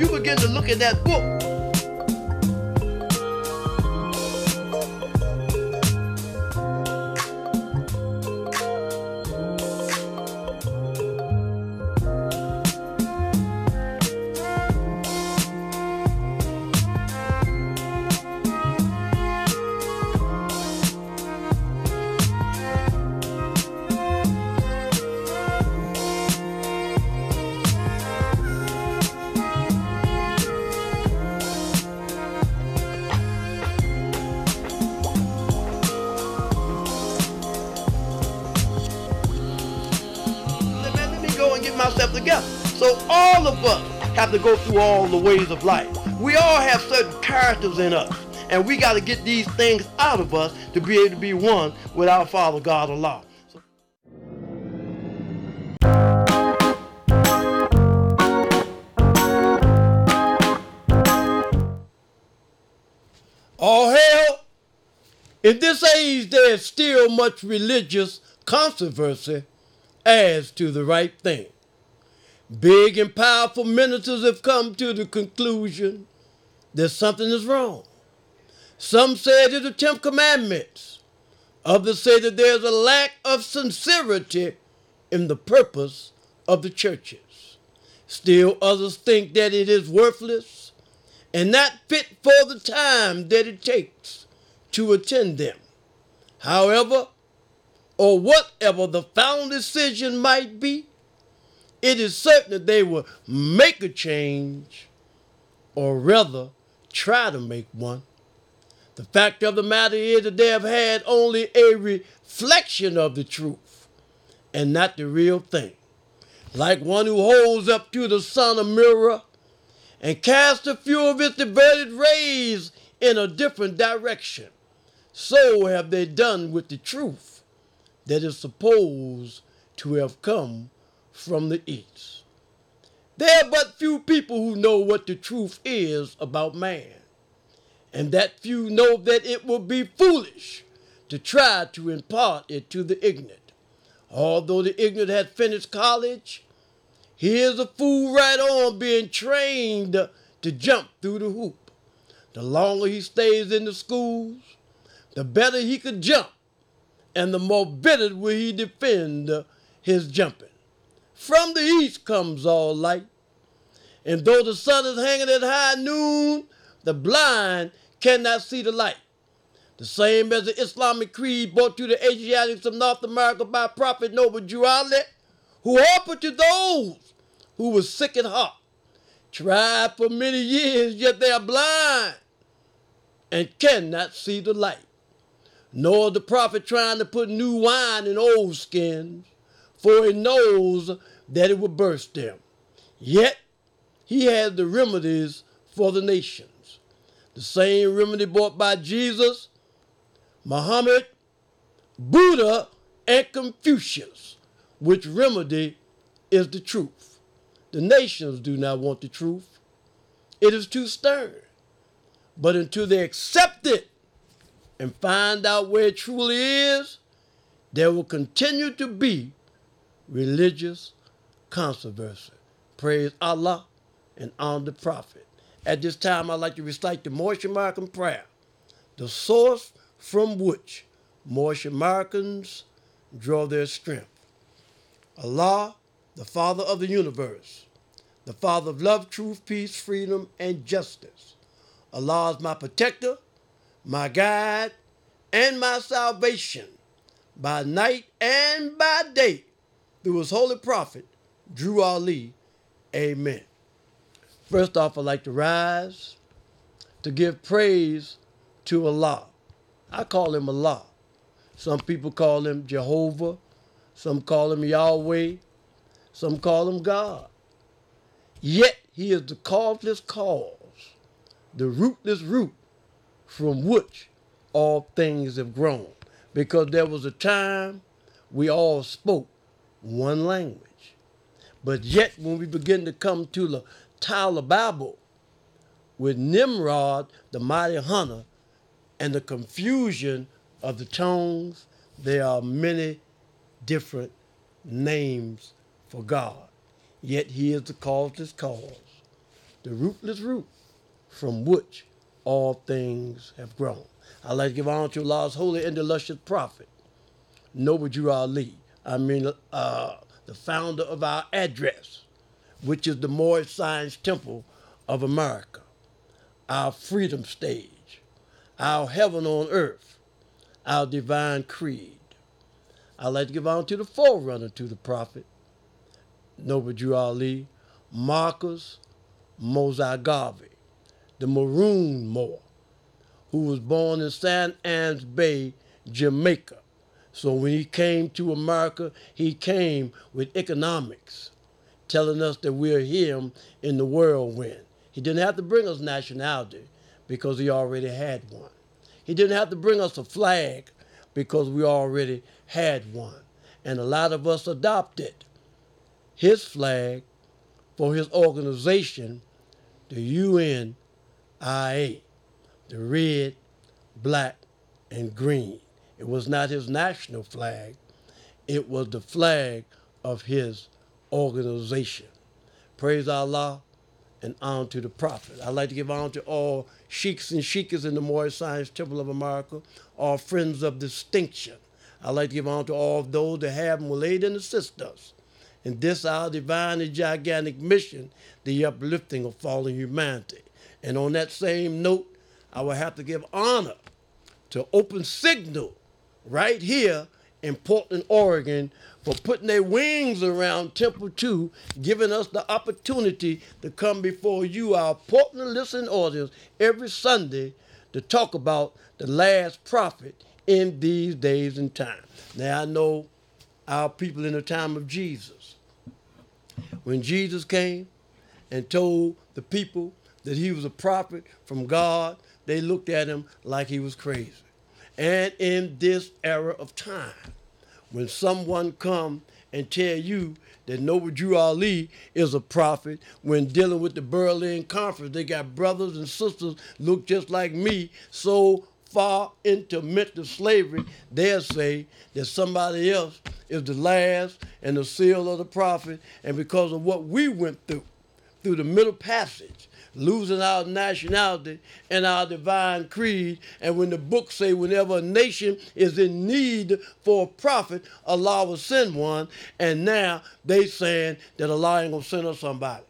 you begin to look at that book, myself together. So all of us have to go through all the ways of life. We all have certain characters in us, and we got to get these things out of us to be able to be one with our Father God Allah. All hell, in this age there is still much religious controversy as to the right thing. Big and powerful ministers have come to the conclusion that something is wrong. Some say it is the 10 commandments. Others say that there is a lack of sincerity in the purpose of the churches. Still others think that it is worthless and not fit for the time that it takes to attend them. However, or whatever the final decision might be, it is certain that they will make a change, or rather try to make one. The fact of the matter is that they have had only a reflection of the truth and not the real thing. Like one who holds up to the sun a mirror and casts a few of its diverted rays in a different direction, so have they done with the truth that is supposed to have come from the east. There are but few people who know what the truth is about man, and that few know that it will be foolish to try to impart it to the ignorant. Although the ignorant had finished college, he is a fool right on being trained to jump through the hoop. The longer he stays in the schools, the better he could jump, and the more bitter will he defend his jumping. From the east comes all light, and though the sun is hanging at high noon, the blind cannot see the light. The same as the Islamic creed brought to the Asiatics of North America by Prophet Noble Jew Ali, who offered to those who were sick at heart. Tried for many years, yet they are blind and cannot see the light. Nor the prophet trying to put new wine in old skins, for he knows that it will burst them. Yet he has the remedies for the nations. The same remedy brought by Jesus, Muhammad, Buddha, and Confucius, which remedy is the truth. The nations do not want the truth. It is too stern. But until they accept it and find out where it truly is, there will continue to be religious controversy. Praise Allah and honor the Prophet. At this time, I'd like to recite the Moorish American prayer, the source from which Moorish Americans draw their strength. Allah, the Father of the universe, the Father of love, truth, peace, freedom, and justice. Allah is my protector, my guide, and my salvation, by night and by day, through his holy prophet, Drew Ali. Amen. First off, I'd like to rise to give praise to Allah. I call him Allah. Some people call him Jehovah. Some call him Yahweh. Some call him God. Yet he is the causeless cause, the rootless root from which all things have grown. Because there was a time we all spoke one language. But yet when we begin to come to the Tower of Babel with Nimrod, the mighty hunter, and the confusion of the tongues, there are many different names for God. Yet he is the causeless cause. the rootless root from which all things have grown. I'd like to give honor to Allah's holy and illustrious prophet, Noble Drew Ali. The founder of our address, which is the Moorish Science Temple of America, our freedom stage, our heaven on earth, our divine creed. I'd like to give honor to the forerunner to the prophet, Noble Drew Ali, Marcus Mosai Garvey, the Maroon Moor, who was born in St. Ann's Bay, Jamaica. So when he came to America, he came with economics, telling us that we're him in the whirlwind. He didn't have to bring us nationality because he already had one. He didn't have to bring us a flag because we already had one. And a lot of us adopted his flag for his organization, the UNIA, the red, black, and green. It was not his national flag. It was the flag of his organization. Praise Allah and honor to the prophet. I'd like to give honor to all sheiks and sheikas in the Moorish Science Temple of America, all friends of distinction. I'd like to give honor to all of those that have and will aid and assist us in this our divine and gigantic mission, the uplifting of fallen humanity. And on that same note, I will have to give honor to Open Signal right here in Portland, Oregon, for putting their wings around Temple 2, giving us the opportunity to come before you, our Portland listening audience, every Sunday to talk about the last prophet in these days and time. Now, I know our people in the time of Jesus. When Jesus came and told the people that he was a prophet from God, they looked at him like he was crazy. And in this era of time, when someone come and tell you that Noble Drew Ali is a prophet, when dealing with the Berlin Conference, they got brothers and sisters look just like me, so far into mental slavery, they'll say that somebody else is the last and the seal of the prophet, and because of what we went through the Middle Passage, losing our nationality and our divine creed. And when the books say whenever a nation is in need for a prophet, Allah will send one. And now they saying that Allah ain't going to send us somebody.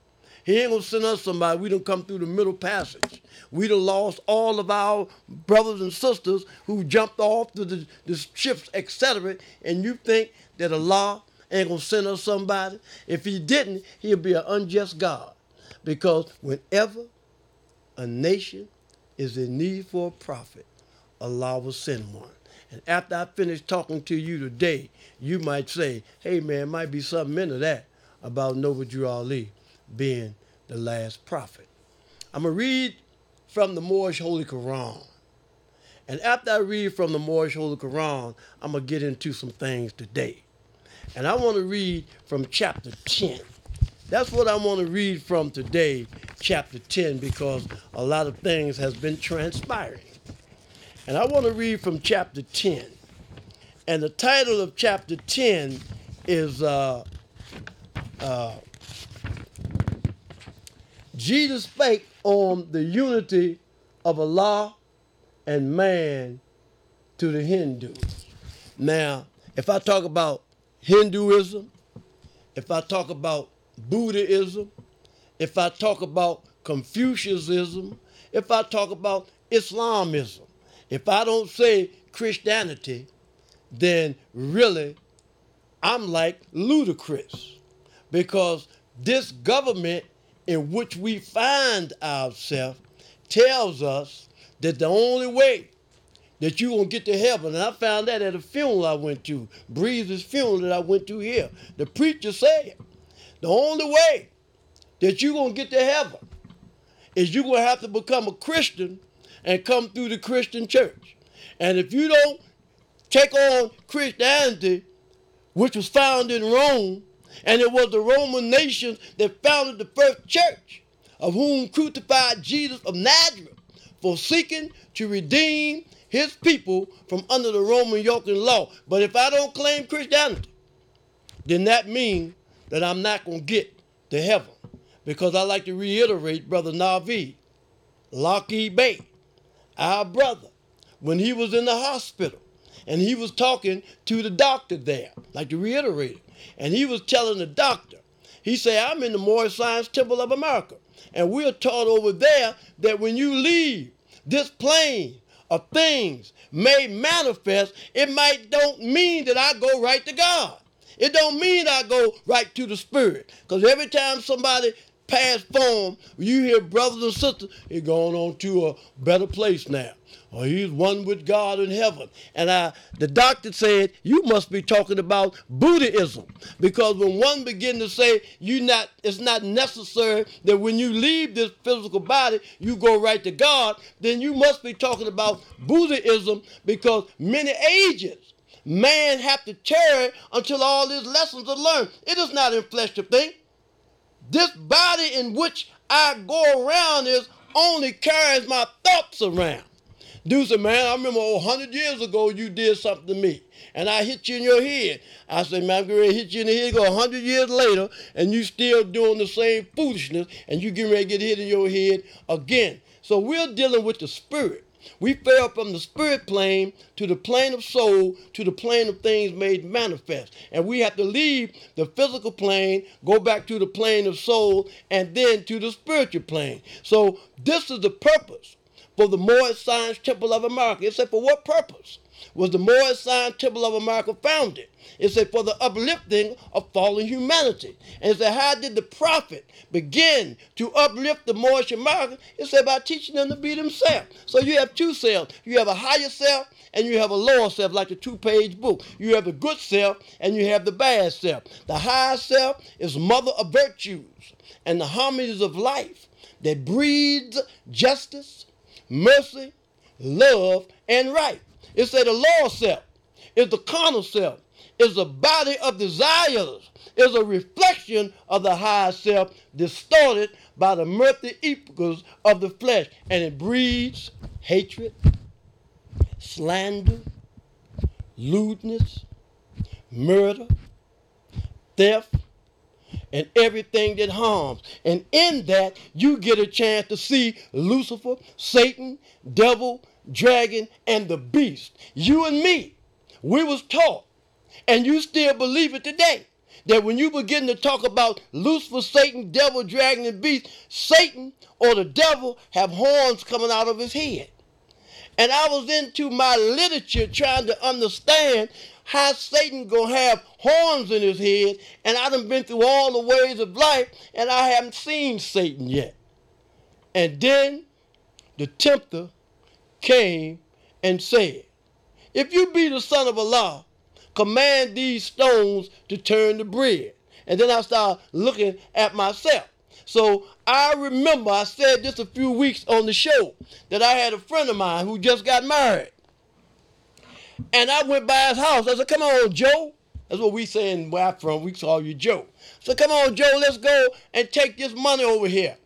He ain't going to send us somebody. We done come through the Middle Passage. We done lost all of our brothers and sisters who jumped off the ships, etc. And you think that Allah ain't going to send us somebody? If he didn't, he'll be an unjust God. Because whenever a nation is in need for a prophet, Allah will send one. And after I finish talking to you today, you might say, hey man, might be something into that about Noble Drew Ali being the last prophet. I'm going to read from the Moorish Holy Quran. And after I read from the Moorish Holy Quran, I'm going to get into some things today. And I want to read from chapter 10. That's what I want to read from today, chapter 10, because a lot of things has been transpiring. And I want to read from chapter 10. And the title of chapter 10 is Jesus spake on the unity of Allah and man to the Hindus. Now, if I talk about Hinduism, if I talk about Buddhism, if I talk about Confucianism, if I talk about Islamism, if I don't say Christianity, then really I'm like ludicrous, because this government in which we find ourselves tells us that the only way that you're going to get to heaven, and I found that at a funeral I went to, Breeze's funeral that I went to here. The preacher said, the only way that you're going to get to heaven is you're going to have to become a Christian and come through the Christian church. And if you don't take on Christianity, which was founded in Rome, and it was the Roman nations that founded the first church, of whom crucified Jesus of Nazareth for seeking to redeem his people from under the Roman yoke and law. But if I don't claim Christianity, then that means that I'm not going to get to heaven. because I like to reiterate Brother Navi, Lynch-Bey, our brother, when he was in the hospital and he was talking to the doctor there, like to reiterate it, and he was telling the doctor, he said, I'm in the Moorish Science Temple of America, and we're taught over there that when you leave this plane of things made manifest, it don't mean that I go right to God. It don't mean I go right to the Spirit. Because every time somebody pass form, you hear brothers and sisters, he's going on to a better place now. Or he's one with God in heaven. And the doctor said, you must be talking about Buddhism. Because when one begin to say, it's not necessary that when you leave this physical body, you go right to God, then you must be talking about Buddhism, because many ages man have to tarry until all his lessons are learned. It is not in flesh to think. This body in which I go around only carries my thoughts around. Dude said, man, I remember 100 years ago you did something to me, and I hit you in your head. I said, man, I'm going to hit you in the head, go 100 years later, and you still doing the same foolishness, and you getting ready to get hit in your head again. So we're dealing with the spirit. We fell from the spirit plane to the plane of soul to the plane of things made manifest. And we have to leave the physical plane, go back to the plane of soul, and then to the spiritual plane. So this is the purpose for the Moorish Science Temple of America. It said, for what purpose was the Moorish Science Temple of America founded? It said, for the uplifting of fallen humanity. And it said, how did the prophet begin to uplift the Moorish America? It said, by teaching them to be themselves. So you have two selves. You have a higher self and you have a lower self, like the 2-page book. You have the good self and you have the bad self. The higher self is mother of virtues and the harmonies of life that breeds justice, mercy, love, and right. It said the lower self is the carnal self, is the body of desires, is a reflection of the higher self distorted by the murky epochs of the flesh, and it breeds hatred, slander, lewdness, murder, theft, and everything that harms. And in that, you get a chance to see Lucifer, Satan, devil, dragon, and the beast. You and me, we was taught, and you still believe it today, that when you begin to talk about Lucifer, Satan, devil, dragon, and beast, Satan or the devil have horns coming out of his head. And I was into my literature trying to understand how Satan gonna have horns in his head, and I done been through all the ways of life, and I haven't seen Satan yet. And then the tempter came and said, if you be the Son of Allah, command these stones to turn to bread. And then I started looking at myself. So I remember I said this a few weeks on the show, that I had a friend of mine who just got married. And I went by his house. I said, come on, Joe. That's what we say where I'm from. We call you Joe. So come on, Joe, let's go and take this money over here.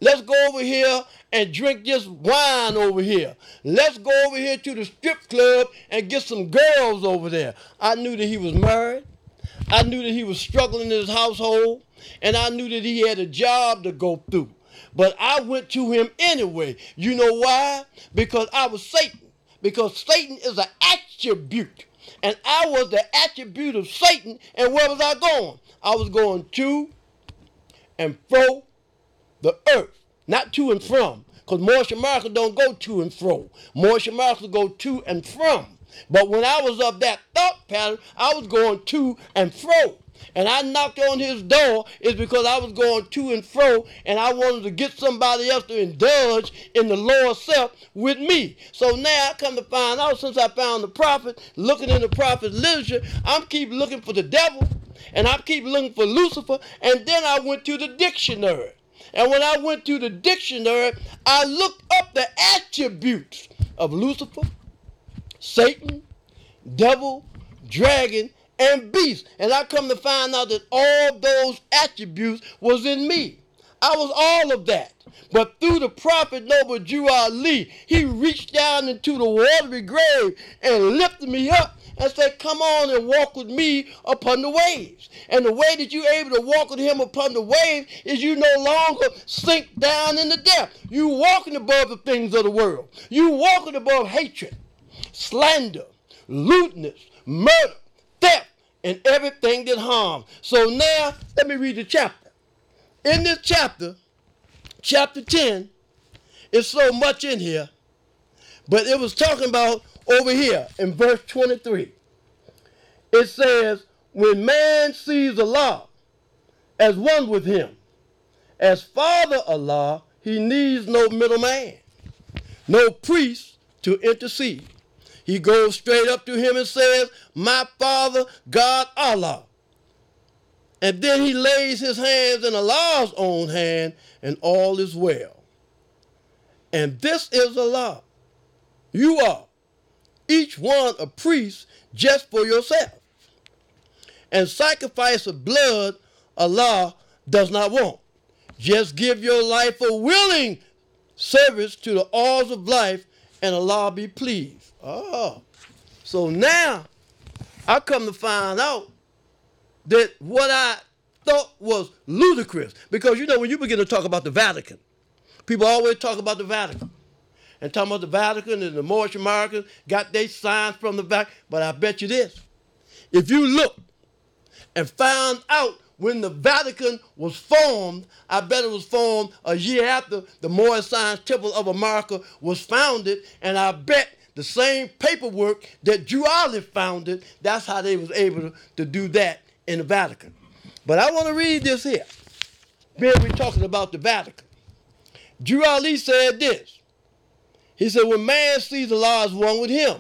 Let's go over here and drink this wine over here. Let's go over here to the strip club and get some girls over there. I knew that he was married. I knew that he was struggling in his household. And I knew that he had a job to go through. But I went to him anyway. You know why? Because I was Satan. Because Satan is an attribute. And I was the attribute of Satan. And where was I going? I was going to and fro the earth. Not to and from. Because Moorish America don't go to and fro. Moorish America go to and from. But when I was of that thought pattern, I was going to and fro. And I knocked on his door is because I was going to and fro, and I wanted to get somebody else to indulge in the lower self with me. So now I come to find out, since I found the prophet, looking in the prophet's literature, I'm keep looking for the devil, and I keep looking for Lucifer, and then I went to the dictionary. And when I went to the dictionary, I looked up the attributes of Lucifer, Satan, devil, dragon, and beast. And I come to find out that all those attributes was in me. I was all of that. But through the prophet noble Jew Ali, he reached down into the watery grave and lifted me up and said, come on and walk with me upon the waves. And the way that you're able to walk with him upon the waves is you no longer sink down in the depth. You walking above the things of the world. You walking above hatred, slander, lewdness, murder, theft, and everything that harms. So now, let me read the chapter. In this chapter, chapter 10, is so much in here, but it was talking about over here in verse 23. It says, when man sees Allah as one with him, as Father Allah, he needs no middleman, no priest to intercede. He goes straight up to him and says, my Father, God Allah. And then he lays his hands in Allah's own hand, and all is well. And this is Allah. You are, each one a priest just for yourself. And sacrifice of blood Allah does not want. Just give your life a willing service to the laws of life, and Allah be pleased. Oh, so now I come to find out that what I thought was ludicrous, because you know when you begin to talk about the Vatican, people always talk about the Vatican and talking about the Vatican and the Moorish Americans got their signs from the Vatican. But I bet you this, if you look and found out when the Vatican was formed, I bet it was formed a year after the Moorish Science Temple of America was founded, and I bet the same paperwork that Drew Ali founded, that's how they was able to do that in the Vatican. But I want to read this here. Being we're talking about the Vatican. Drew Ali said this. He said, when man sees Allah as one with him,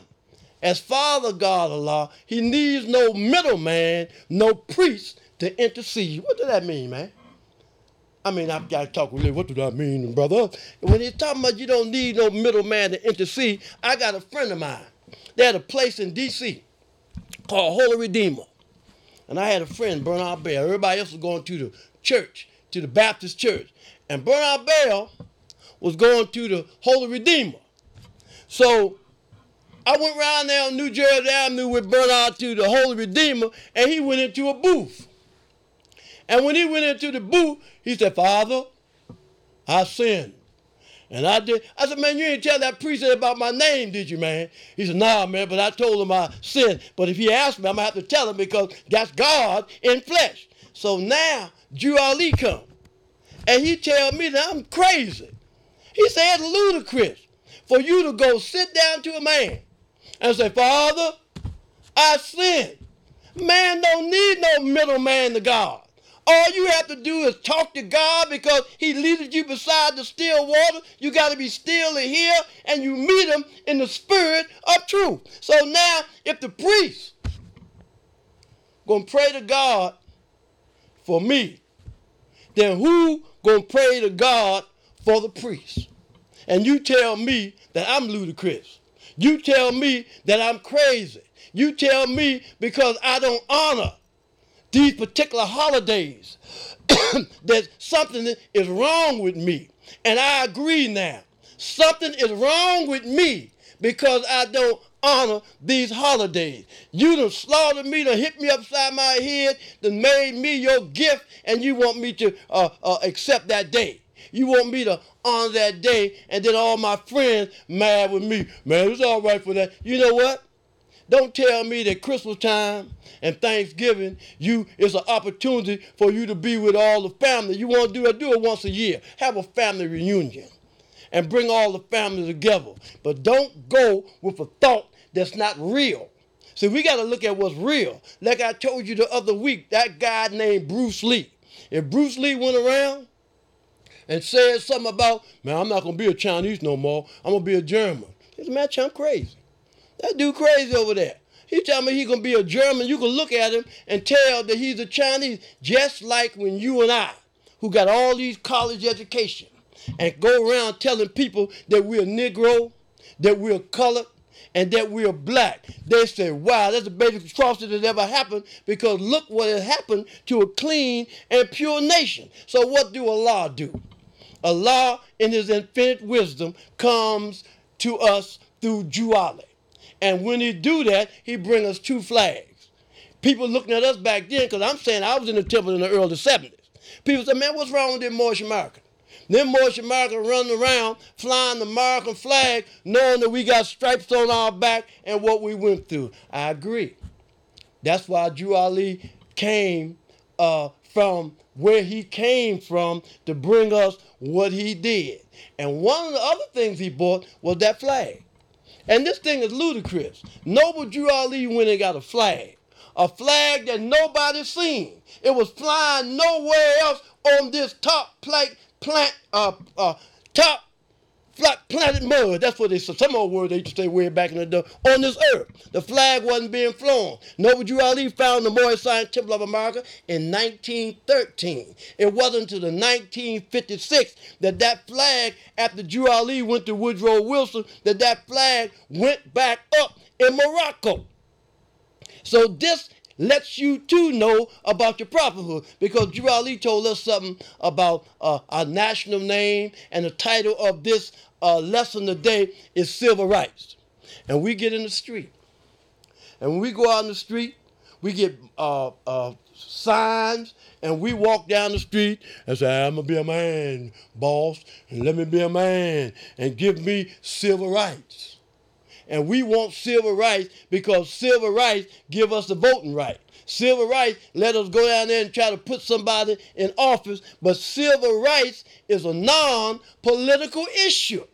as Father God Allah, he needs no middleman, no priest to intercede. What does that mean, man? I mean, I've got to talk with you. What does that mean, brother? When he's talking about you don't need no middleman to intercede, I got a friend of mine. They had a place in D.C. called Holy Redeemer. And I had a friend, Bernard Bell. Everybody else was going to the church, to the Baptist church. And Bernard Bell was going to the Holy Redeemer. So I went around there on New Jersey Avenue with Bernard to the Holy Redeemer, and he went into a booth. And when he went into the booth, he said, Father, I sinned. And I did. I said, man, you didn't tell that priest about my name, did you, man? He said, nah, man, but I told him I sinned. But if he asked me, I'm going to have to tell him because that's God in flesh. So now, Drew Ali come. And he tell me that I'm crazy. He said it's ludicrous for you to go sit down to a man and say, Father, I sinned. Man don't need no middleman to God. All you have to do is talk to God because he leads you beside the still water. You got to be still and hear, and you meet him in the spirit of truth. So now, if the priest going to pray to God for me, then who going to pray to God for the priest? And you tell me that I'm ludicrous. You tell me that I'm crazy. You tell me because I don't honor these particular holidays that something is wrong with me. And I agree now. Something is wrong with me because I don't honor these holidays. You done slaughtered me, done hit me upside my head, done made me your gift, and you want me to accept that day. You want me to honor that day, and then all my friends mad with me. Man, it's all right for that. You know what? Don't tell me that Christmas time and Thanksgiving, it's an opportunity for you to be with all the family. You want to do it once a year. Have a family reunion and bring all the family together. But don't go with a thought that's not real. See, we got to look at what's real. Like I told you the other week, that guy named Bruce Lee. If Bruce Lee went around and said something about, man, I'm not going to be a Chinese no more. I'm going to be a German. He said, man, I'm crazy. That dude crazy over there. He tell me he's going to be a German. You can look at him and tell that he's a Chinese, just like when you and I, who got all these college education, and go around telling people that we're Negro, that we're colored, and that we are black, they say, wow, that's the biggest atrocity that ever happened, because look what has happened to a clean and pure nation. So what do Allah do? Allah, in his infinite wisdom, comes to us through Juali. And when he do that, he bring us two flags. People looking at us back then, because I'm saying I was in the temple in the early 70s. People say, man, what's wrong with them Moorish Americans? Them Moorish Americans running around flying the American flag, knowing that we got stripes on our back and what we went through. I agree. That's why Juali came from where he came from to bring us what he did. And one of the other things he bought was that flag. And this thing is ludicrous. Noble Drew Ali went and got a flag that nobody seen. It was flying nowhere else on this top planet mud. That's what they said. Some old word they used to say way back in the day. On this earth, the flag wasn't being flown. Noble Drew Ali found the Moorish Science Temple of America in 1913. It wasn't until the 1956 that flag, after Drew Ali went to Woodrow Wilson, that flag went back up in Morocco. So this lets you too know about your prophethood, because Drew Ali told us something about our national name, and the title of this lesson today is Civil Rights. And we get in the street. And when we go out in the street, we get signs, and we walk down the street and say, I'm going to be a man, boss, and let me be a man, and give me civil rights. And we want civil rights because civil rights give us the voting right. Civil rights let us go down there and try to put somebody in office, but civil rights is a non-political issue.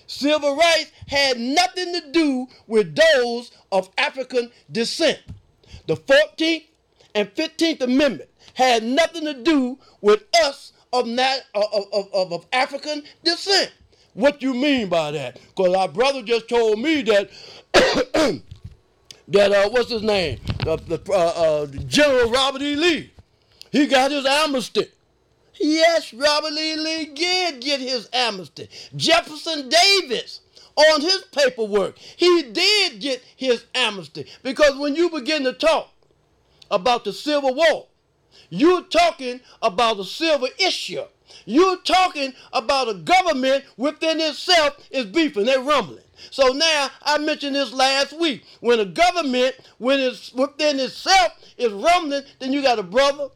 Civil rights had nothing to do with those of African descent. The 14th and 15th Amendment had nothing to do with us of African descent. What you mean by that? Because our brother just told me that what's his name? General Robert E. Lee. He got his amnesty. Yes, Robert E. Lee did get his amnesty. Jefferson Davis, on his paperwork, he did get his amnesty. Because when you begin to talk about the Civil War, you're talking about a civil issue. You're talking about a government within itself is beefing, they're rumbling. So now, I mentioned this last week. When a government, when it's within itself is rumbling, then you got a brother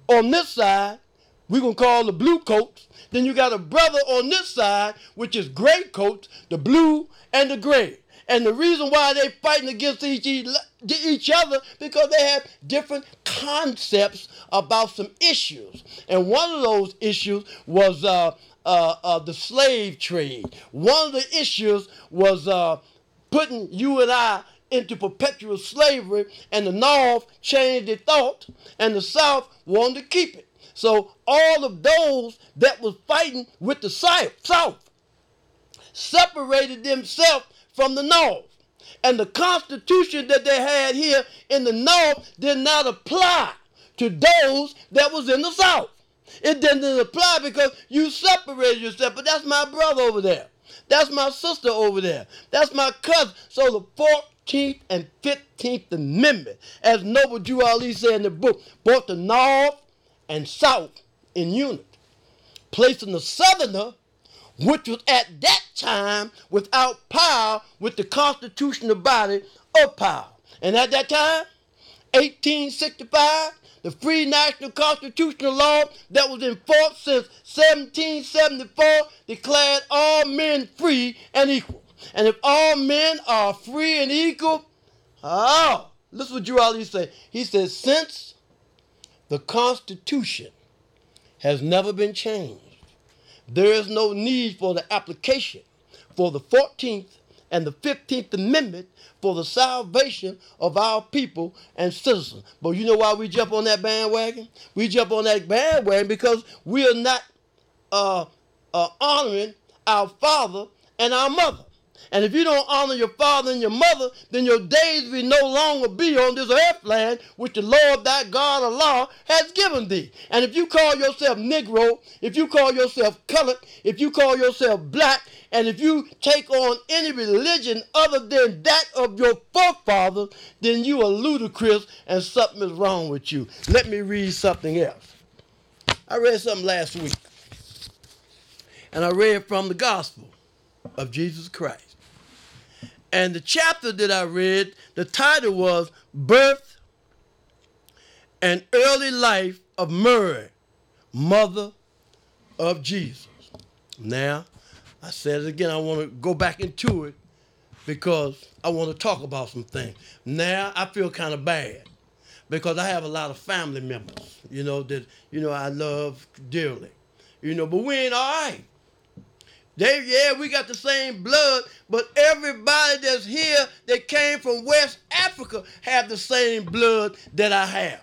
on this side, we're going to call the blue coats. Then you got a brother on this side, which is gray coats, the blue and the gray. And the reason why they're fighting against each other, because they have different concepts about some issues. And one of those issues was the slave trade. One of the issues was putting you and I into perpetual slavery, and the North changed their thought, and the South wanted to keep it. So all of those that was fighting with the South separated themselves from the North. And the Constitution that they had here in the North did not apply to those that was in the South. It didn't apply because you separated yourself. But that's my brother over there. That's my sister over there. That's my cousin. So the 14th and 15th Amendment, as Noble Drew Ali said in the book, brought the North and South in unity, placing the Southerner, which was at that time without power, with the constitutional body of power. And at that time, 1865, the free national constitutional law that was in force since 1774 declared all men free and equal. And if all men are free and equal, listen what Drew Ali said. He said, since the Constitution has never been changed, there is no need for the application for the 14th and the 15th Amendment for the salvation of our people and citizens. But you know why we jump on that bandwagon? We jump on that bandwagon because we are not honoring our father and our mother. And if you don't honor your father and your mother, then your days will no longer be on this earth land which the Lord thy God Allah has given thee. And if you call yourself Negro, if you call yourself colored, if you call yourself black, and if you take on any religion other than that of your forefathers, then you are ludicrous and something is wrong with you. Let me read something else. I read something last week, and I read from the Gospel of Jesus Christ. And the chapter that I read, the title was Birth and Early Life of Mary, Mother of Jesus. Now, I said it again, I want to go back into it because I want to talk about some things. Now, I feel kind of bad because I have a lot of family members, that, I love dearly, but we ain't all right. We got the same blood, but everybody that's here that came from West Africa have the same blood that I have.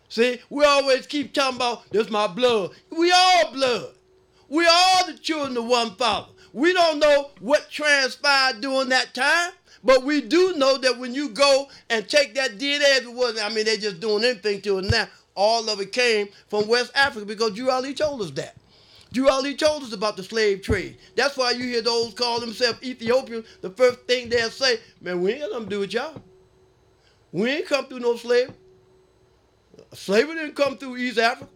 See, we always keep talking about, this my blood. We all blood. We are the children of one father. We don't know what transpired during that time, but we do know that when you go and take that DNA, they're just doing anything to it now. All of it came from West Africa because Drew Ali told us that. Drew Ali told us about the slave trade. That's why you hear those call themselves Ethiopians. The first thing they'll say, man, we ain't got nothing to do with y'all. We ain't come through no slavery. Slavery didn't come through East Africa.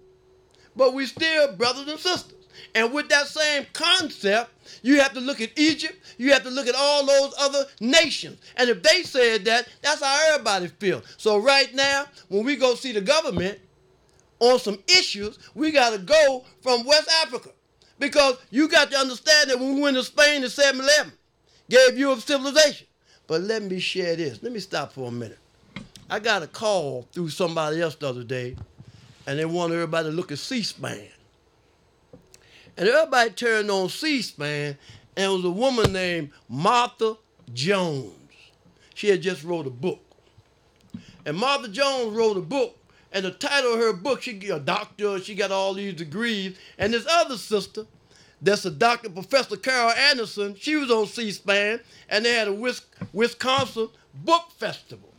But we still brothers and sisters. And with that same concept, you have to look at Egypt. You have to look at all those other nations. And if they said that, that's how everybody feels. So right now, when we go see the government, on some issues, we got to go from West Africa. Because you got to understand that when we went to Spain in 7-11, gave Europe civilization. But let me share this. Let me stop for a minute. I got a call through somebody else the other day, and they wanted everybody to look at C-SPAN. And everybody turned on C-SPAN, and it was a woman named Martha Jones. She had just wrote a book. And Martha Jones wrote a book. And the title of her book, she a doctor, she got all these degrees. And this other sister, that's a doctor, Professor Carol Anderson, she was on C-SPAN, and they had a Wisconsin book festival.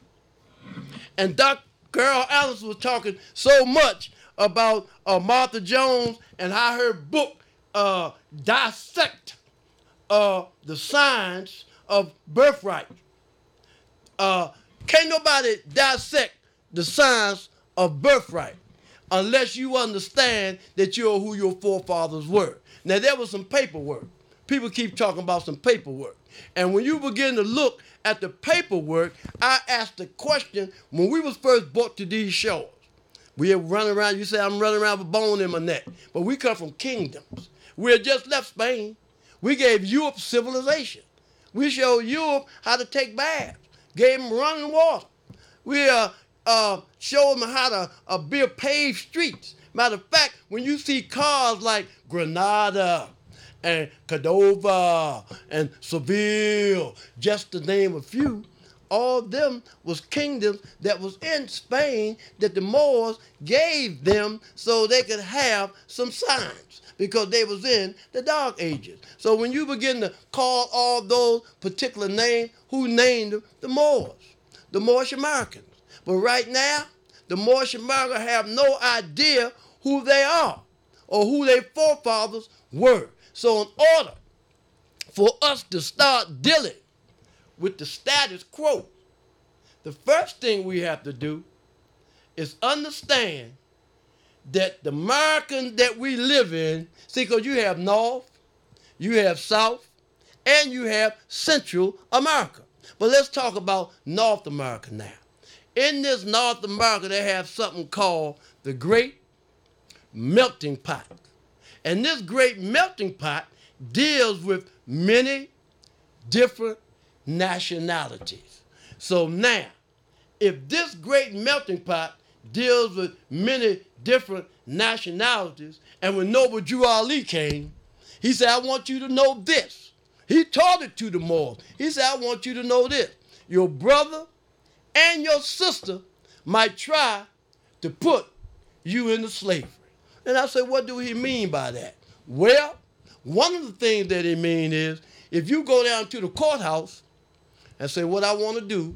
And Dr. Carol Anderson was talking so much about Martha Jones and how her book dissect the science of birthright. Can't nobody dissect the science of birthright unless you understand that you're who your forefathers were. Now, there was some paperwork. People keep talking about some paperwork. And when you begin to look at the paperwork, I asked the question, when we was first brought to these shores, we had run around, you say I'm running around with a bone in my neck, but we come from kingdoms. We had just left Spain. We gave Europe civilization. We showed Europe how to take baths, gave them running water. We showed them how to build paved streets. Matter of fact, when you see cars like Granada and Cordova and Seville, just to name a few, all of them was kingdoms that was in Spain that the Moors gave them so they could have some signs because they was in the Dark Ages. So when you begin to call all those particular names, who named them? The Moors, the Moorish Americans. But right now, the Moorish Americans have no idea who they are or who their forefathers were. So in order for us to start dealing with the status quo, the first thing we have to do is understand that the American that we live in, see, because you have North, you have South, and you have Central America. But let's talk about North America now. In this North America, they have something called the Great Melting Pot. And this Great Melting Pot deals with many different nationalities. So now, if this Great Melting Pot deals with many different nationalities, and when Noble Drew Ali came, he said, I want you to know this. He taught it to the Moors. He said, I want you to know this. Your brother and your sister might try to put you into slavery. And I said, what do he mean by that? Well, one of the things that he means is if you go down to the courthouse and say, what I want to do,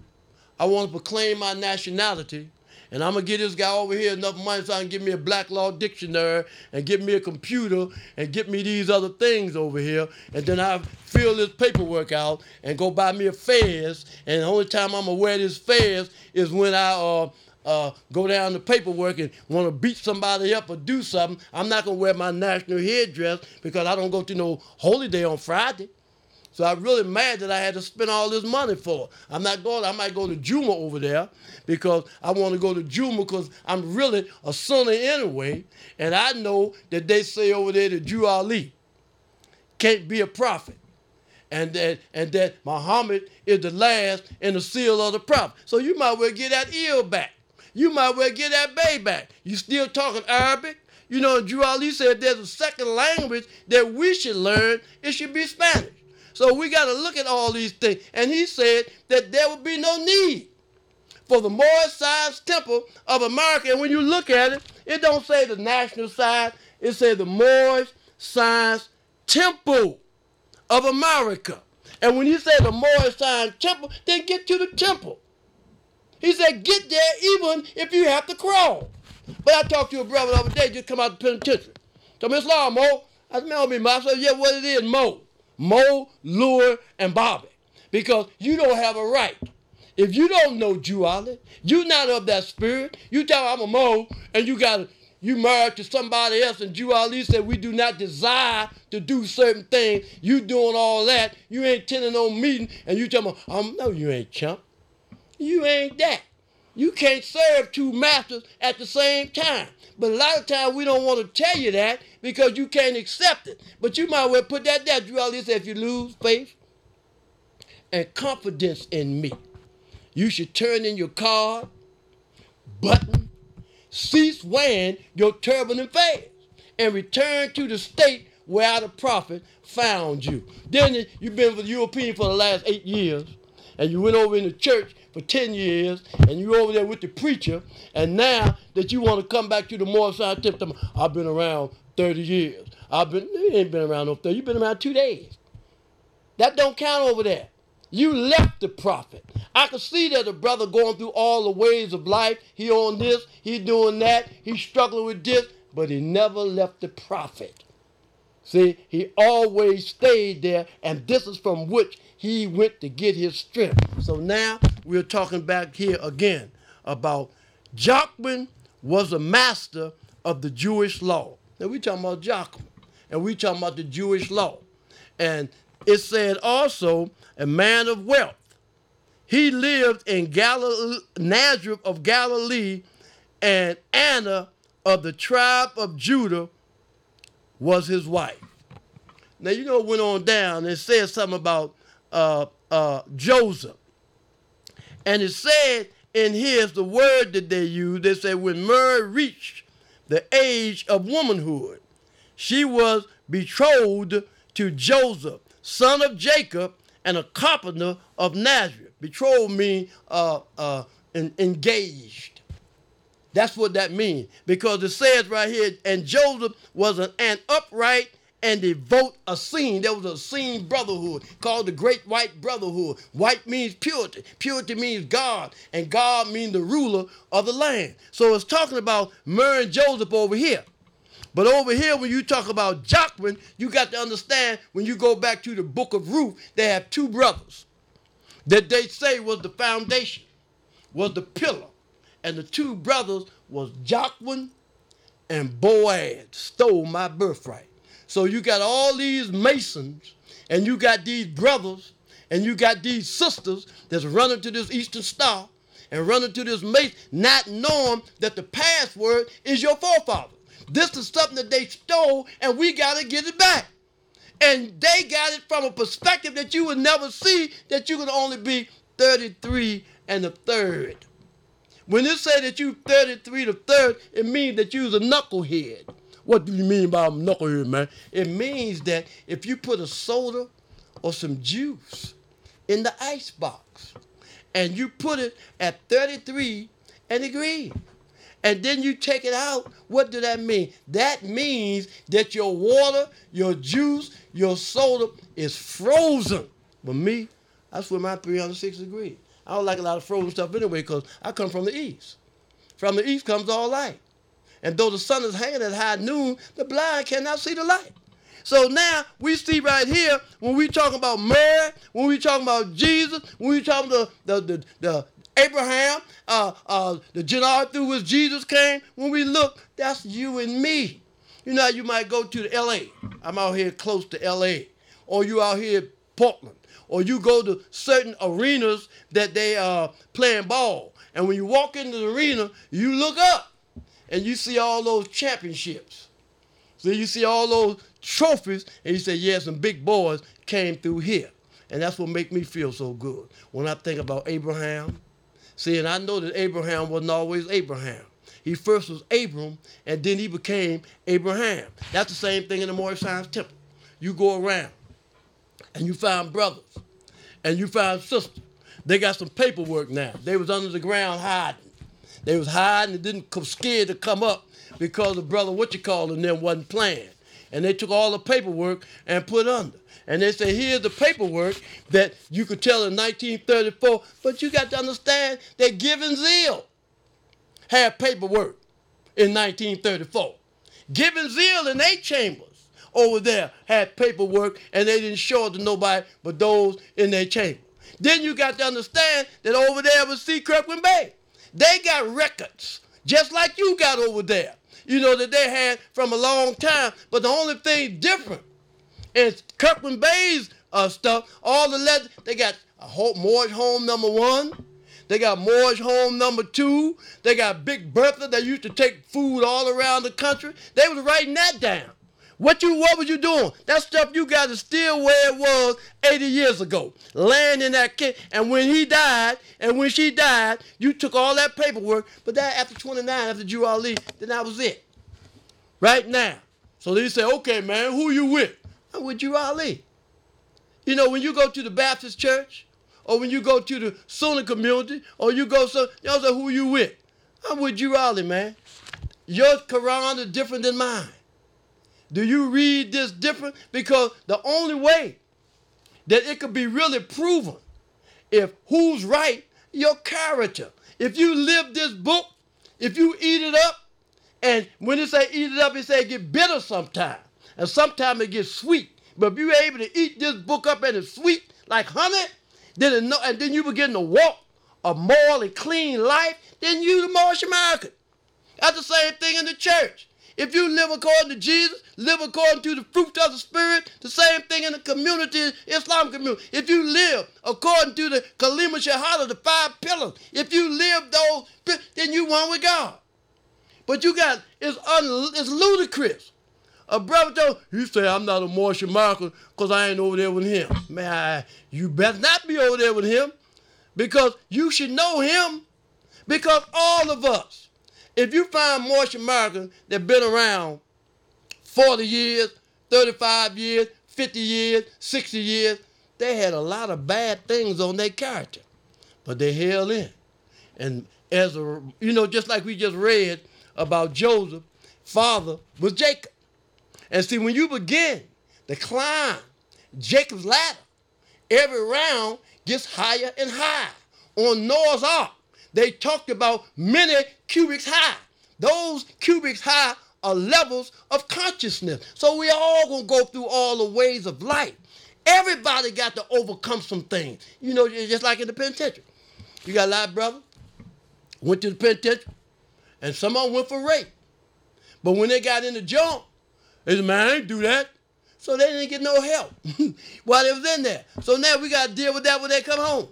I want to proclaim my nationality, and I'm going to get this guy over here enough money so I can get me a black law dictionary and get me a computer and get me these other things over here, and then I fill this paperwork out and go buy me a fez, and the only time I'm going to wear this fez is when I go down the paperwork and want to beat somebody up or do something. I'm not going to wear my national headdress because I don't go to no holy day on Friday. So I'm really mad that I had to spend all this money for it. I'm not going. I might go to Juma over there because I want to go to Juma because I'm really a Sunni anyway. And I know that they say over there that Jew Ali can't be a prophet. And that Muhammad is the last and the seal of the prophet. So you might well get that ill back. You might well get that bay back. You still talking Arabic? You know, Jew Ali said if there's a second language that we should learn, it should be Spanish. So we got to look at all these things. And he said that there would be no need for the Moorish Science Temple of America. And when you look at it, it don't say the national science. It says the Moorish Science Temple of America. And when you say the Moorish Science Temple, then get to the temple. He said, get there even if you have to crawl. But I talked to a brother the other day, just come out the penitentiary. Told me, Islam, Mo. I said, man, I said, yeah, what it is, Mo. Mo, Lure, and Bobby. Because you don't have a right. If you don't know Jew Ali, you're not of that spirit. You tell I'm a Mo, and you married to somebody else, and Jew Ali said we do not desire to do certain things. You doing all that. You ain't attending no meeting, and you tell me, no, you ain't chump. You ain't that. You can't serve two masters at the same time. But a lot of times we don't want to tell you that because you can't accept it. But you might well put that there. You always say if you lose faith and confidence in me, you should turn in your card, button, cease wearing your turban and fez, and return to the state where the prophet found you. Then you've been with the European for the last 8 years, and you went over in the church for 10 years, and you over there with the preacher, and now that you want to come back to the Moorish Science Temple, I've been around 30 years. You ain't been around no 30, you've been around 2 days. That don't count over there. You left the prophet. I could see that the brother going through all the ways of life. He on this, he doing that, he's struggling with this, but he never left the prophet. See, he always stayed there, and this is from which he went to get his strength. So now we're talking back here again about Jachin was a master of the Jewish law. Now we're talking about Jachin, and we're talking about the Jewish law. And it said also a man of wealth. He lived in Nazareth of Galilee, and Anna of the tribe of Judah was his wife. Now, you know, it went on down and it said something about Joseph. And it said in his, the word that they used, they said when Mary reached the age of womanhood, she was betrothed to Joseph, son of Jacob, and a carpenter of Nazareth. Betrothed means engaged. That's what that means. Because it says right here, and Joseph was an upright and devout Essene. There was a Essene brotherhood called the Great White Brotherhood. White means purity. Purity means God. And God means the ruler of the land. So it's talking about Mary and Joseph over here. But over here, when you talk about Jachin, you got to understand, when you go back to the book of Ruth, they have two brothers that they say was the foundation, was the pillar. And the two brothers was Jachin and Boaz, stole my birthright. So you got all these Masons, and you got these brothers, and you got these sisters that's running to this Eastern Star and running to this Mason, not knowing that the password is your forefather. This is something that they stole, and we got to get it back. And they got it from a perspective that you would never see, that you could only be 33 and a third. When it say that you 33 to third, it means that you's a knucklehead. What do you mean by a knucklehead, man? It means that if you put a soda or some juice in the ice box and you put it at 33 and degrees, and then you take it out, what does that mean? That means that your water, your juice, your soda is frozen. But me, I swim out 360 degrees. I don't like a lot of frozen stuff anyway because I come from the east. From the east comes all light. And though the sun is hanging at high noon, the blind cannot see the light. So now we see right here when we talk about Mary, when we talk about Jesus, when we talk about the Abraham, the Gentile through which Jesus came, when we look, that's you and me. You know, you might go to the L.A. I'm out here close to L.A. Or you out here in Portland. Or you go to certain arenas that they are playing ball. And when you walk into the arena, you look up and you see all those championships. So you see all those trophies and you say, yeah, some big boys came through here. And that's what makes me feel so good. When I think about Abraham, see, and I know that Abraham wasn't always Abraham. He first was Abram, and then he became Abraham. That's the same thing in the Moorish temple. You go around, and you find brothers, and you find sisters. They got some paperwork now. They was under the ground hiding. They was hiding and didn't scared to come up because the brother, them wasn't playing. And they took all the paperwork and put under. And they say, here's the paperwork that you could tell in 1934, but you got to understand that Gibbon Zeal had paperwork in 1934. Gibbon Zeal in 8 chambers over there had paperwork, and they didn't show it to nobody but those in their chamber. Then you got to understand that over there was C. Kirkland Bay. They got records, just like you got over there, you know, that they had from a long time. But the only thing different is Kirkland Bay's stuff, all the letters, they got Moorish Home number 1. They got Moorish Home number 2. They got Big Bertha that used to take food all around the country. They was writing that down. What was you doing? That stuff you got is still where it was 80 years ago. Laying in that kit. And when he died, and when she died, you took all that paperwork. But that after 29, after Drew Ali, then that was it. Right now. So they say, okay, man, who you with? I'm with Drew Ali. You know, when you go to the Baptist church, or when you go to the Sunni community, or you go, y'all say, who you with? I'm with Drew Ali, man. Your Quran is different than mine. Do you read this different? Because the only way that it could be really proven if who's right, your character. If you live this book, if you eat it up, and when it say eat it up, it say it get bitter sometimes. And sometimes it gets sweet. But if you're able to eat this book up and it's sweet like honey, and then you begin to walk a morally clean life, then you the Moorish American. That's the same thing in the church. If you live according to Jesus, live according to the fruit of the Spirit, the same thing in the community, Islam community. If you live according to the Kalima Shahada, the 5 pillars, if you live those, then you one with God. But you got, it's ludicrous. A brother told, he said, I'm not a Moorish American because I ain't over there with him. Man, you better not be over there with him because you should know him because all of us, if you find Moorish Americans that been around 40 years, 35 years, 50 years, 60 years, they had a lot of bad things on their character, but they held in. And as a, you know, just like we just read about Joseph, father was Jacob. And see, when you begin to climb Jacob's ladder, every round gets higher and higher. On Noah's Ark, they talked about many cubics high. Those cubics high are levels of consciousness. So we all gonna go through all the ways of life. Everybody got to overcome some things. You know, just like in the penitentiary. You got a lot of brothers, went to the penitentiary, and some of them went for rape. But when they got in the junk, they said, man, I ain't do that. So they didn't get no help while they was in there. So now we got to deal with that when they come home.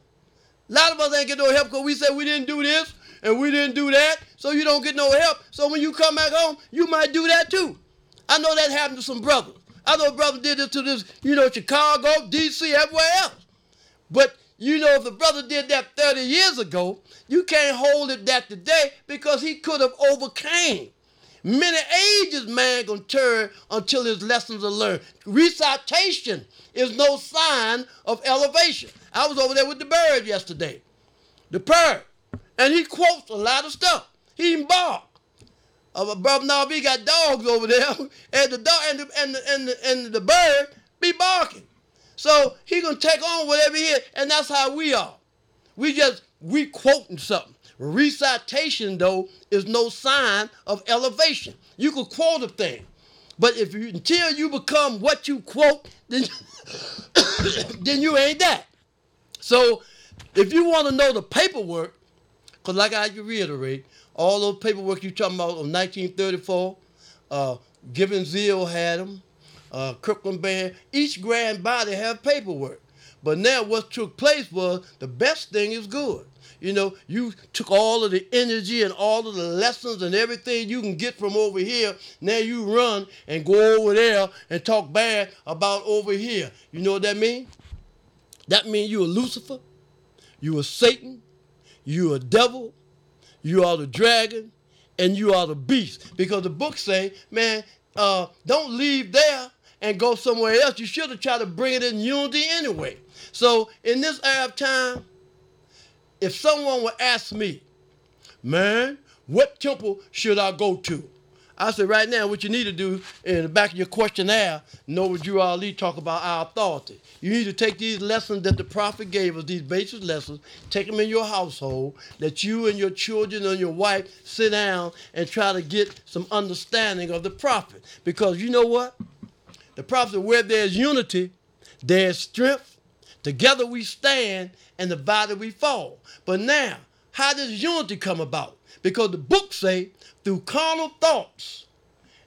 A lot of us ain't get no help because we said we didn't do this and we didn't do that, so you don't get no help. So when you come back home, you might do that too. I know that happened to some brothers. I know a brother did this to this, you know, Chicago, D.C., everywhere else. But, you know, if the brother did that 30 years ago, you can't hold it that today because he could have overcame. Many ages man gonna turn until his lessons are learned. Recitation is no sign of elevation. I was over there with the bird yesterday, the bird, and he quotes a lot of stuff. He embarked. Brother Nobby got dogs over there, and the dog and the bird be barking. So he gonna take on whatever he is, and that's how we are. We quoting something. Recitation, though, is no sign of elevation. You can quote a thing, but until you become what you quote, then then you ain't that. So if you want to know the paperwork, because like I reiterate, all those paperwork you talking about of 1934, Gibbon Zeal had them, Kirkland Band, each grand body have paperwork. But now what took place was the best thing is good. You know, you took all of the energy and all of the lessons and everything you can get from over here. Now you run and go over there and talk bad about over here. You know what that means? That means you are Lucifer, you are Satan, you are devil, you are the dragon, and you are the beast. Because the book say, man, don't leave there and go somewhere else. You should have tried to bring it in unity anyway. So in this Arab time, if someone would ask me, man, what temple should I go to? I say right now, what you need to do in the back of your questionnaire, know what Drew Ali talk about our authority. You need to take these lessons that the prophet gave us, these basic lessons, take them in your household, that you and your children and your wife sit down and try to get some understanding of the prophet. Because you know what? The prophet said, where there's unity, there's strength. Together we stand, and divided we fall. But now, how does unity come about? Because the book say, through carnal thoughts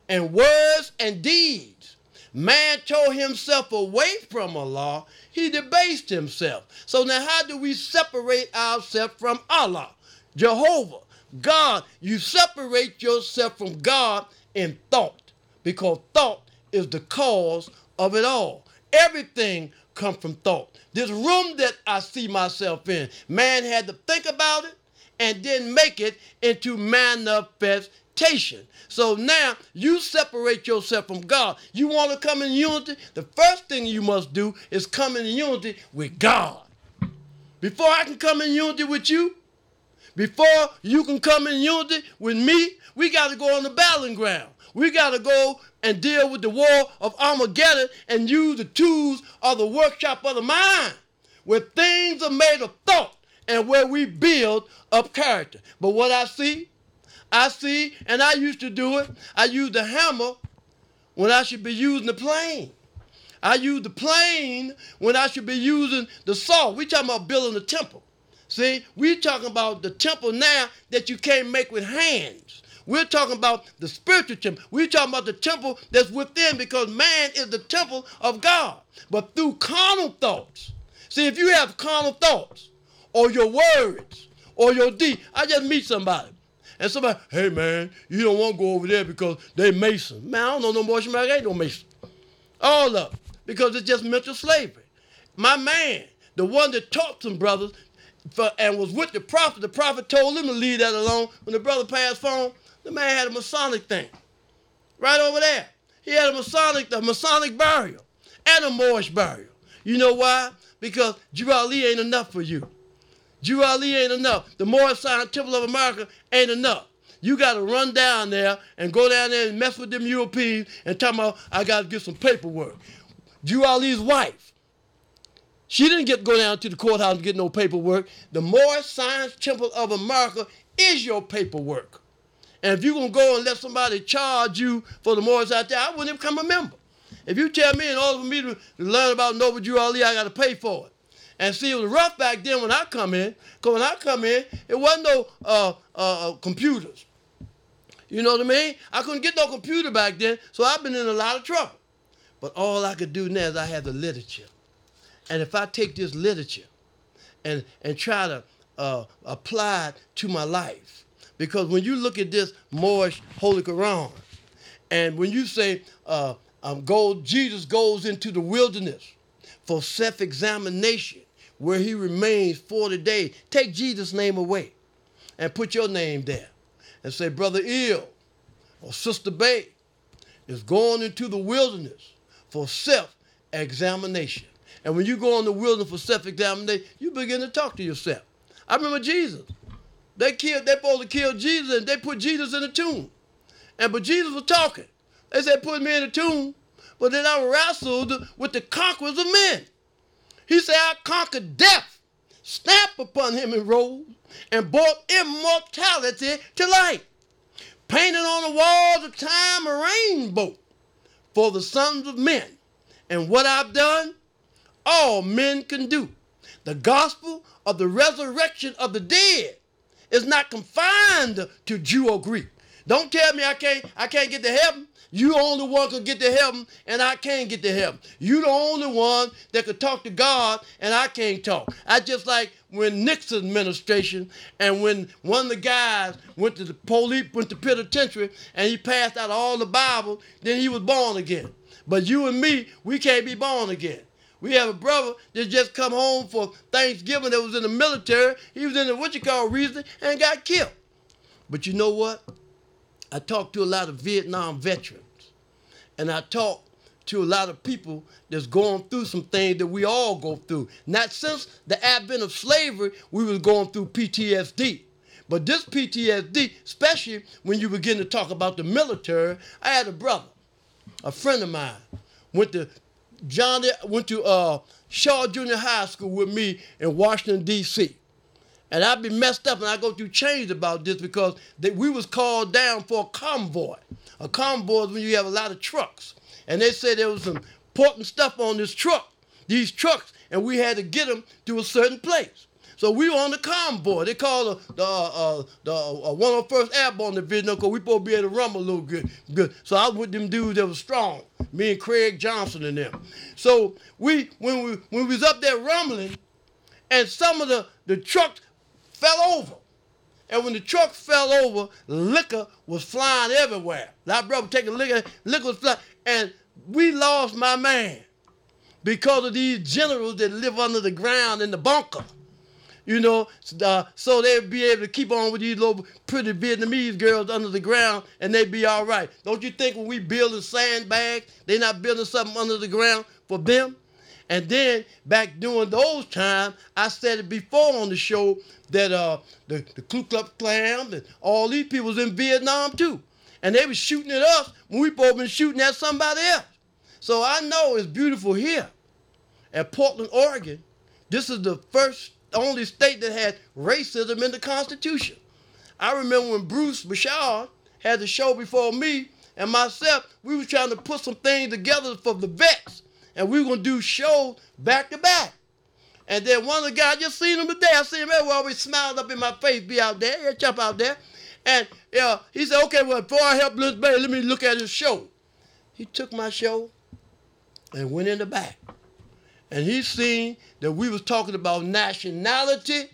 and words and deeds, man tore himself away from Allah. He debased himself. So now how do we separate ourselves from Allah? Jehovah, God, you separate yourself from God in thought, because thought is the cause of it all. Everything comes from thought. This room that I see myself in, man had to think about it and then make it into manifestation. So now you separate yourself from God. You want to come in unity? The first thing you must do is come in unity with God. Before I can come in unity with you, before you can come in unity with me, we got to go on the battling ground. We got to go and deal with the war of Armageddon and use the tools of the workshop of the mind, where things are made of thought and where we build up character. But what I see, and I used to do it, I use the hammer when I should be using the plane. I use the plane when I should be using the saw. We talking about building the temple. See, we talking about the temple now that you can't make with hands. We're talking about the spiritual temple. We're talking about the temple that's within, because man is the temple of God. But through carnal thoughts. See, if you have carnal thoughts or your words or your deed, I just meet somebody. And somebody, hey man, you don't want to go over there because they Mason. Man, I don't know no more. I ain't no Mason. All of it. Because it's just mental slavery. My man, the one that taught some brothers and was with the prophet told him to leave that alone. When the brother passed on, the man had a Masonic thing. Right over there. He had a Masonic burial and a Moorish burial. You know why? Because Drew Ali ain't enough for you. Drew Ali ain't enough. The Moorish Temple of America ain't enough. You got to run down there and go down there and mess with them Europeans and tell them, I got to get some paperwork. Drew Ali's wife, she didn't go down to the courthouse and get no paperwork. The Moorish Science Temple of America is your paperwork. And if you're going to go and let somebody charge you for the Moorish out there, I wouldn't even become a member. If you tell me in order for me to learn about Noble Drew Ali, I got to pay for it. And see, it was rough back then when I come in, because when I come in, it wasn't no computers. You know what I mean? I couldn't get no computer back then, so I've been in a lot of trouble. But all I could do now is I have the literature. And if I take this literature and try to apply it to my life, because when you look at this Moorish Holy Quran, and when you say Jesus goes into the wilderness for self-examination, where he remains 40 days, take Jesus' name away and put your name there and say, Brother Il or Sister Bey is going into the wilderness for self-examination. And when you go in the wilderness for self-examination, you begin to talk to yourself. I remember Jesus. They supposed to kill Jesus, and they put Jesus in a tomb. But Jesus was talking. They said, put me in the tomb, but then I wrestled with the conquerors of men. He said, I conquered death, stamped upon him and rose, and brought immortality to light. Painted on the walls of time a rainbow for the sons of men. And what I've done, all men can do. The gospel of the resurrection of the dead is not confined to Jew or Greek. Don't tell me I can't get to heaven. You the only one can get to heaven, and I can't get to heaven. You the only one that could talk to God, and I can't talk. I just like when Nixon's administration, and when one of the guys went to the police, went to penitentiary, and he passed out all the Bible, then he was born again. But you and me, we can't be born again. We have a brother that just come home for Thanksgiving that was in the military. He was in the reason and got killed. But you know what? I talked to a lot of Vietnam veterans, and I talked to a lot of people that's going through some things that we all go through. Not since the advent of slavery, we was going through PTSD. But this PTSD, especially when you begin to talk about the military, I had a brother, a friend of mine, went to Shaw Junior High School with me in Washington, D.C. And I'd be messed up, and I go through change about this because we was called down for a convoy. A convoy is when you have a lot of trucks. And they said there was some important stuff on these trucks, and we had to get them to a certain place. So we were on the convoy. They called the 101st Airborne Division because we supposed to be able to rumble a little good. So I was with them dudes that was strong, me and Craig Johnson and them. So when we was up there rumbling, and some of the trucks fell over. And when the truck fell over, liquor was flying everywhere. Our brother taking liquor was flying. And we lost my man because of these generals that live under the ground in the bunker. You know, so they'd be able to keep on with these little pretty Vietnamese girls under the ground, and they'd be all right. Don't you think when we building sandbags, they're not building something under the ground for them? And then back during those times, I said it before on the show that the Ku Klux Klan and all these people was in Vietnam too. And they was shooting at us when we both been shooting at somebody else. So I know it's beautiful here at Portland, Oregon. This is the only state that had racism in the Constitution. I remember when Bruce Bouchard had the show before me and myself, we were trying to put some things together for the vets. And we were going to do shows back to back. And then one of the guys, just seen him today. I seen him everywhere, always smiling up in my face, be out there, yeah, jump out there. And he said, okay, well, before I help Lynch-Bey, let me look at his show. He took my show and went in the back. And he seen that we was talking about nationality,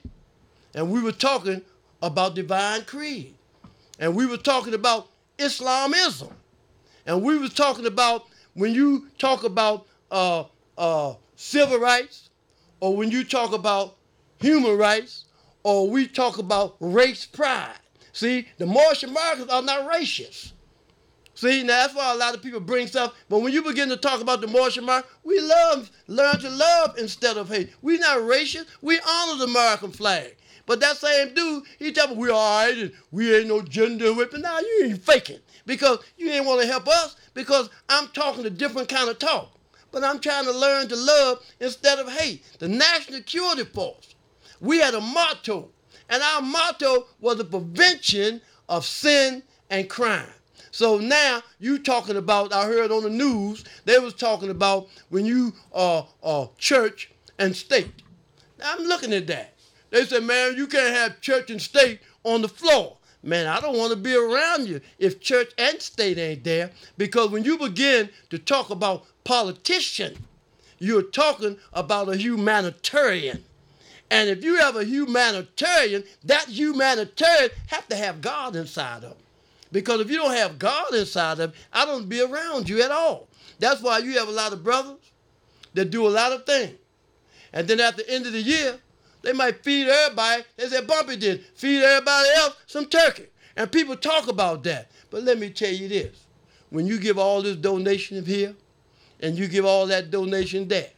and we were talking about divine creed. And we were talking about Islamism. And we was talking about when you talk about civil rights, or when you talk about human rights, or we talk about race pride. See, the Moorish Americans are not racist. See, now that's why a lot of people bring stuff, but when you begin to talk about the Moorish Americans, we learn to love instead of hate. We're not racist, we honor the American flag. But that same dude, he tell me we all right and we ain't no gender whipping. Nah, you ain't faking because you ain't want to help us because I'm talking a different kind of talk. But I'm trying to learn to love instead of hate. The National Security Force, we had a motto, and our motto was the prevention of sin and crime. So now you talking about, I heard on the news, they was talking about when you church and state. Now I'm looking at that. They said, man, you can't have church and state on the floor. Man, I don't want to be around you if church and state ain't there, because when you begin to talk about politician, you're talking about a humanitarian. And if you have a humanitarian, that humanitarian have to have God inside of him. Because if you don't have God inside of him, I don't be around you at all. That's why you have a lot of brothers that do a lot of things. And then at the end of the year, they might feed everybody. They said, Bumpy did, feed everybody else some turkey. And people talk about that. But let me tell you this. When you give all this donation here, and you give all that donation there,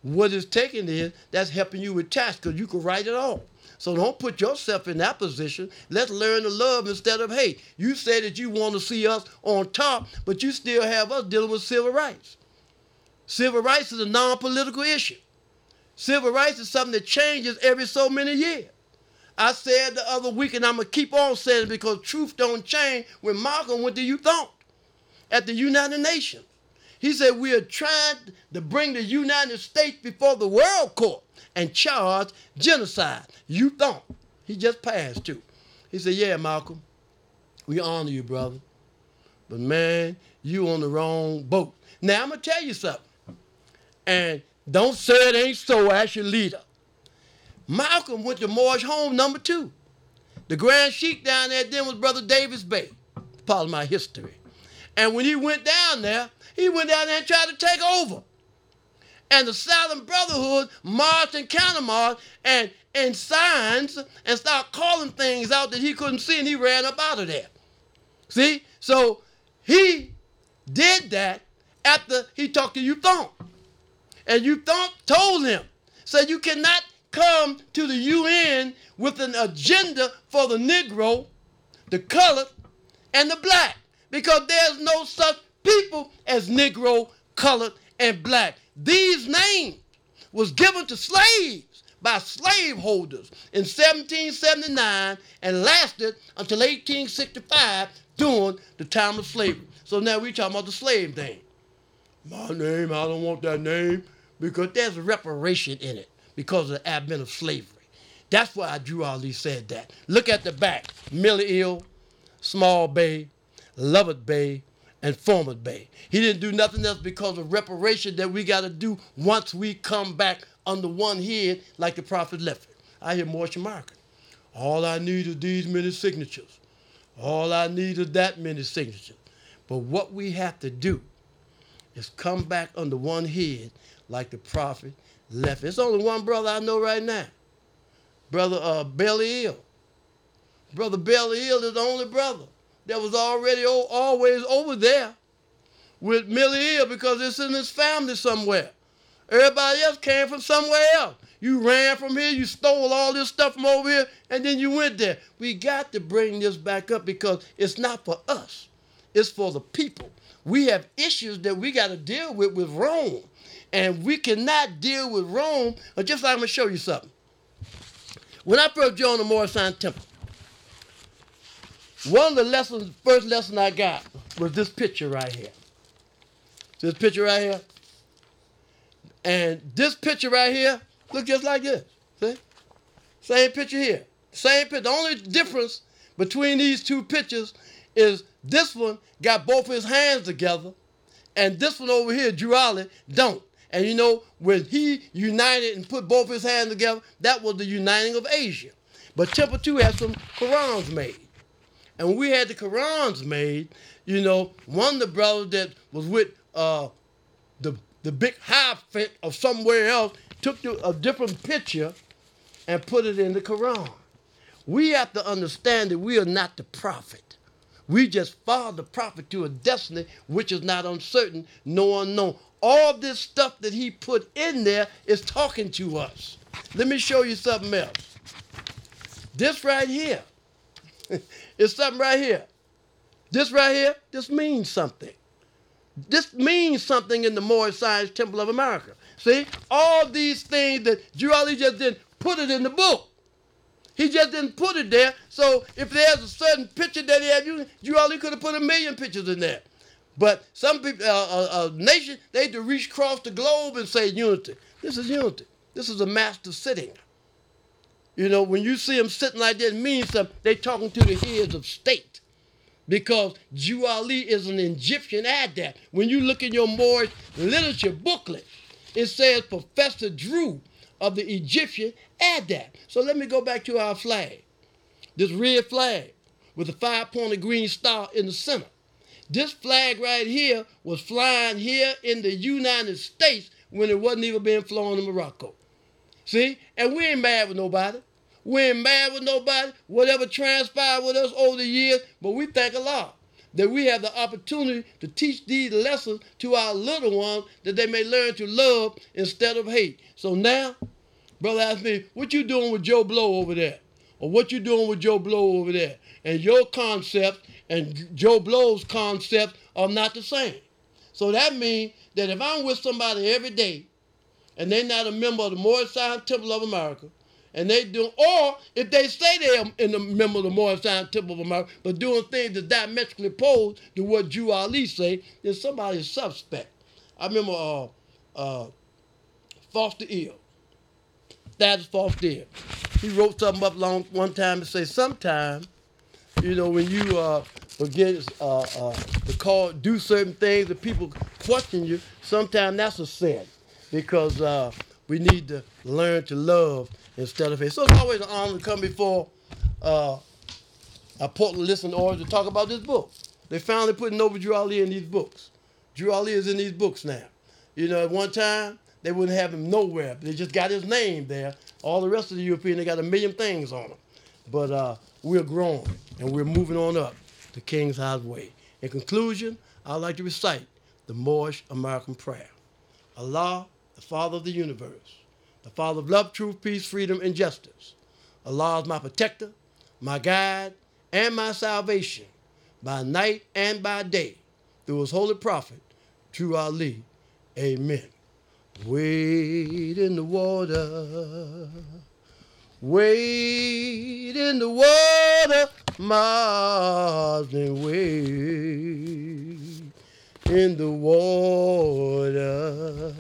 what it's taking is, that's helping you with tax, because you can write it off. So don't put yourself in that position. Let's learn to love instead of hate. You say that you want to see us on top, but you still have us dealing with civil rights. Civil rights is a non-political issue. Civil rights is something that changes every so many years. I said the other week, and I'm going to keep on saying it because truth don't change, when Malcolm went to Youthont at the United Nations. He said, we are trying to bring the United States before the world court and charge genocide. Youthont. He just passed too. He said, yeah, Malcolm, we honor you, brother. But man, you on the wrong boat. Now, I'm going to tell you something. And don't say it ain't so, ask your leader. Malcolm went to Moorish home number 2. The Grand Sheik down there then was Brother Lynch-Bey. Part of my history. And when he went down there and tried to take over. And the Southern Brotherhood marched and countermarched and signs and started calling things out that he couldn't see, and he ran up out of there. See? So he did that after he talked to Youthont. And Youthont told him, said, you cannot come to the UN with an agenda for the Negro, the colored, and the black, because there's no such people as Negro, colored, and black. These names was given to slaves by slaveholders in 1779 and lasted until 1865 during the time of slavery. So now we're talking about the slave name. My name, I don't want that name, because there's a reparation in it because of the advent of slavery. That's why Drew Ali said that. Look at the back. Millie Ill, Small Bay, Lovett Bay, and Former Bay. He didn't do nothing else because of reparation that we got to do once we come back under one head like the prophet left it. I hear Moorish American. All I need is these many signatures. All I need is that many signatures. But what we have to do is come back under one head like the prophet left. There's only one brother I know right now. Brother Bailey Hill. Brother Bailey Hill is the only brother that was already always over there with Millie Hill because it's in his family somewhere. Everybody else came from somewhere else. You ran from here, you stole all this stuff from over here, and then you went there. We got to bring this back up because it's not for us. It's for the people. We have issues that we got to deal with Rome. And we cannot deal with Rome. Just like I'm going to show you something. When I first joined the Moorish Temple, one of the lessons, first lesson I got was this picture right here. This picture right here. And this picture right here look just like this. See? Same picture here. Same picture. The only difference between these two pictures is this one got both his hands together, and this one over here, Drew Ali, don't. And you know, when he united and put both his hands together, that was the uniting of Asia. But Temple 2 had some Qurans made. And when we had the Qurans made, you know, one of the brothers that was with the big hyphen of somewhere else took a different picture and put it in the Quran. We have to understand that we are not the prophet. We just follow the prophet to a destiny which is not uncertain, nor unknown. All this stuff that he put in there is talking to us. Let me show you something else. This right here is something right here. This right here, this means something. This means something in the Moorish Science Temple of America. See, all these things that Drew Ali just didn't put it in the book. He just didn't put it there. So if there's a certain picture that he had, Drew Ali could have put 1,000,000 pictures in there. But some people, a nation, they had to reach across the globe and say unity. This is unity. This is a master sitting. You know, when you see them sitting like that, it means something. They're talking to the heads of state. Because Drew Ali is an Egyptian adept. When you look in your Moorish literature booklet, it says Professor Drew of the Egyptian adept. So let me go back to our flag. This red flag with a 5-pointed green star in the center. This flag right here was flying here in the United States when it wasn't even being flown in Morocco. See? And we ain't mad with nobody. We ain't mad with nobody. Whatever transpired with us over the years, but we thank Allah that we have the opportunity to teach these lessons to our little ones that they may learn to love instead of hate. So now, Brother asked me, what you doing with Joe Blow over there? Or what you doing with Joe Blow over there? And your concept and Joe Blow's concept are not the same. So that means that if I'm with somebody every day and they're not a member of the Moorish Temple of America, and they do, or if they say they're in a member of the Moorish Temple of America, but doing things that diametrically opposed to what Drew Ali say, then somebody's suspect. I remember Foster Hill. That's Foster Hill. He wrote something up one time and say, sometimes, when you forget to do certain things that people question you, sometimes that's a sin, because we need to learn to love instead of hate. So it's always an honor to come before a Portland listening audience to talk about this book. They finally putting over Drew Ali in these books. Drew Ali is in these books now. At one time, they wouldn't have him nowhere. They just got his name there. All the rest of the Europeans, they got a million things on them. But we're growing, and we're moving on up the King's Highway. In conclusion, I'd like to recite the Moorish American prayer. Allah, the Father of the universe, the Father of love, truth, peace, freedom, and justice. Allah is my protector, my guide, and my salvation, by night and by day, through his holy prophet, Drew Ali. Amen. Wade in the water, wade in the water, Muslim, wade in the water.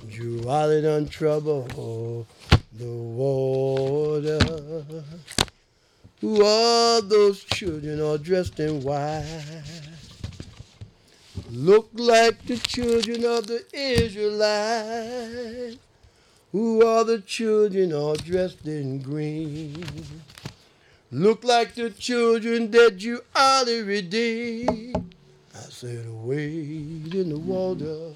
Drew Ali done trouble the water. Who are those children all dressed in white? Look like the children of the Israelites. Who are the children all dressed in green? Look like the children that you Ali redeemed. I said, wade in the water.